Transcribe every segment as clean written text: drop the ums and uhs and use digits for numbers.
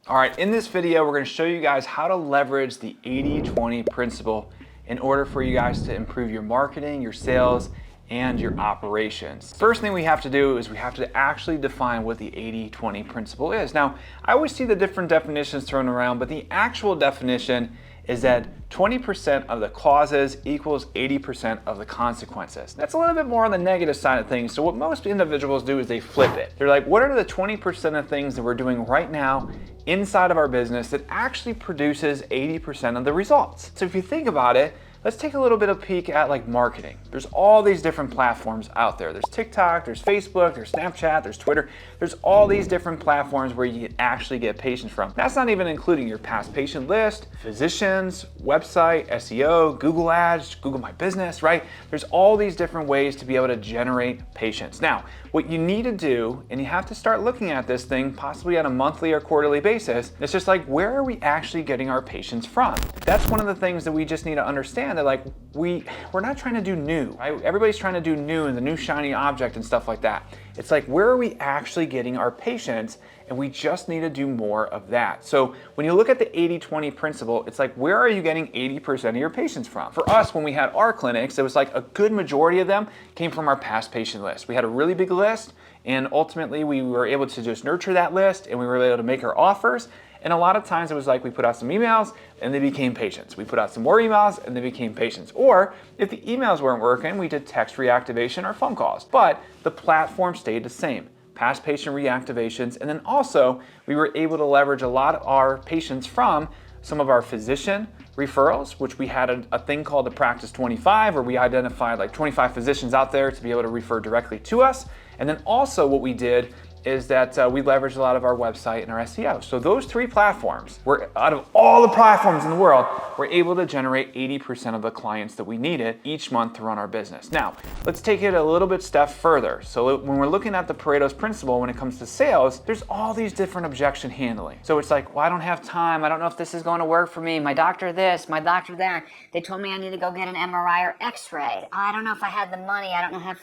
All right, in this video, we're gonna show you guys how to leverage the 80-20 principle in order for you guys to improve your marketing, your sales, and your operations. First thing we have to do is we have to actually define what the 80-20 principle is. Now, I always see the different definitions thrown around, but the actual definition is that 20% of the causes equals 80% of the consequences. That's a little bit more on the negative side of things. So what most individuals do is they flip it. They're like, what are the 20% of things that we're doing right now inside of our business that actually produces 80% of the results? So if you think about it, let's take a little bit of a peek at like marketing. There's all these different platforms out there. There's TikTok, there's Facebook, there's Snapchat, there's Twitter. There's all these different platforms where you can actually get patients from. That's not even including your past patient list, physicians, website, SEO, Google Ads, Google My Business, right? There's all these different ways to be able to generate patients. Now, what you need to do, and you have to start looking at this thing possibly on a monthly or quarterly basis, it's just like, where are we actually getting our patients from? That's one of the things that we just need to understand, that like we're not trying to do new, right? Everybody's trying to do new and the new shiny object and stuff like that. It's like, where are we actually getting our patients? And we just need to do more of that. So when you look at the 80-20 principle, it's like, where are you getting 80% of your patients from? For us, when we had our clinics, it was like a good majority of them came from our past patient list. We had a really big list, and ultimately we were able to just nurture that list, and we were able to make our offers. And a lot of times it was like we put out some emails and they became patients. We put out some more emails and they became patients. Or if the emails weren't working, we did text reactivation or phone calls. But the platform stayed the same. Past patient reactivations. And then also we were able to leverage a lot of our patients from some of our physician referrals, which we had a thing called the Practice 25, where we identified like 25 physicians out there to be able to refer directly to us. And then also what we did is that we leveraged a lot of our website and our SEO. So those three platforms, out of all the platforms in the world, we're able to generate 80% of the clients that we needed each month to run our business. Now, let's take it a little bit step further. So when we're looking at the Pareto's Principle, when it comes to sales, there's all these different objection handling. So it's like, well, I don't have time. I don't know if this is going to work for me. My doctor this, my doctor that. They told me I need to go get an MRI or X-ray. I don't know if I have the money. I don't know how.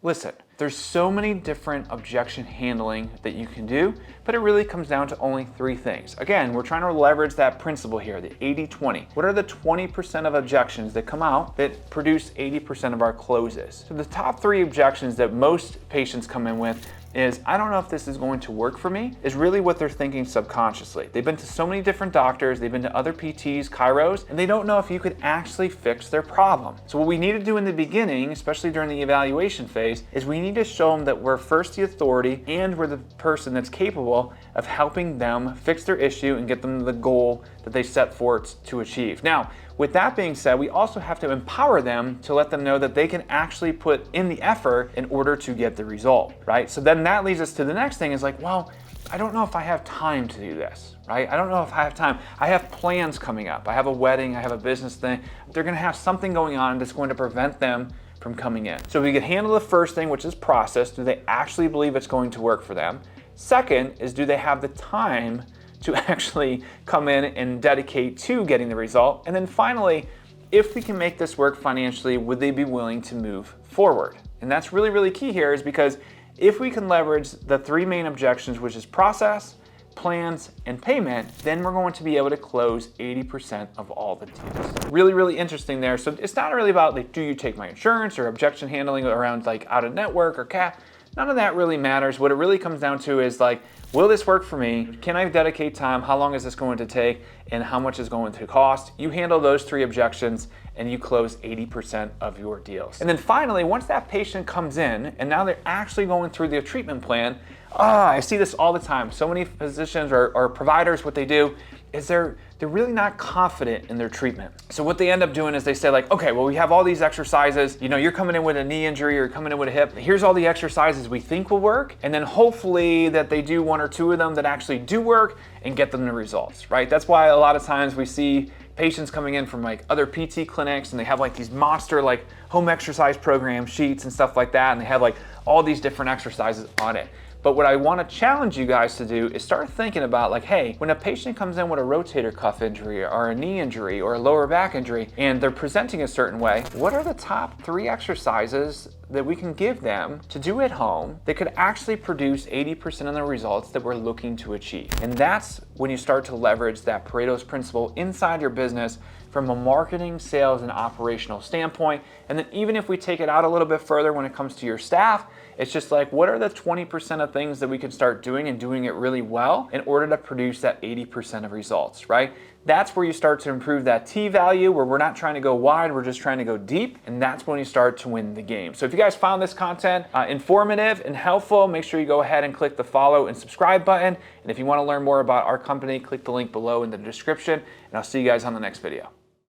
Listen, there's so many different objection handling that you can do, but it really comes down to only three things. Again, we're trying to leverage that principle here, the 80-20. What are the 20% of objections that come out that produce 80% of our closes? So the top three objections that most patients come in with is, I don't know if this is going to work for me, is really what they're thinking subconsciously. They've been to so many different doctors, they've been to other PTs, chiros, and they don't know if you could actually fix their problem. So what we need to do in the beginning, especially during the evaluation phase, is we need to show them that we're first the authority and we're the person that's capable of helping them fix their issue and get them the goal that they set forth to achieve. Now, with that being said, we also have to empower them to let them know that they can actually put in the effort in order to get the result, right? So then that leads us to the next thing, is like, well, I don't know if I have time to do this, right? I don't know if I have time. I have plans coming up. I have a wedding, I have a business thing. They're gonna have something going on that's going to prevent them from coming in. So we can handle the first thing, which is process. Do they actually believe it's going to work for them? Second is, do they have the time to actually come in and dedicate to getting the result? And then finally, if we can make this work financially, would they be willing to move forward? And that's really, really key here, is because if we can leverage the three main objections, which is process, plans, and payment, then we're going to be able to close 80% of all the deals. Really, really interesting there. So it's not really about like, do you take my insurance or objection handling around like out of network or cap? None of that really matters. What it really comes down to is like, will this work for me? Can I dedicate time? How long is this going to take? And how much is going to cost? You handle those three objections and you close 80% of your deals. And then finally, once that patient comes in and now they're actually going through their treatment plan, I see this all the time. So many physicians or providers, what they do is they're really not confident in their treatment. So what they end up doing is they say like, okay, well, we have all these exercises. You know, you're coming in with a knee injury or coming in with a hip. Here's all the exercises we think will work. And then hopefully that they do one or two of them that actually do work and get them the results, right? That's why a lot of times we see patients coming in from like other PT clinics and they have like these monster like home exercise program sheets and stuff like that. And they have like all these different exercises on it. But what I want to challenge you guys to do is start thinking about like, hey, when a patient comes in with a rotator cuff injury or a knee injury or a lower back injury and they're presenting a certain way, what are the top 3 exercises that we can give them to do at home that could actually produce 80% of the results that we're looking to achieve? And that's when you start to leverage that Pareto's principle inside your business from a marketing, sales, and operational standpoint. And then even if we take it out a little bit further when it comes to your staff, it's just like, what are the 20% of things that we can start doing and doing it really well in order to produce that 80% of results, right? That's where you start to improve that T value, where we're not trying to go wide, we're just trying to go deep, and that's when you start to win the game. So if you guys found this content informative and helpful, make sure you go ahead and click the follow and subscribe button. And if you want to learn more about our company, click the link below in the description, and I'll see you guys on the next video.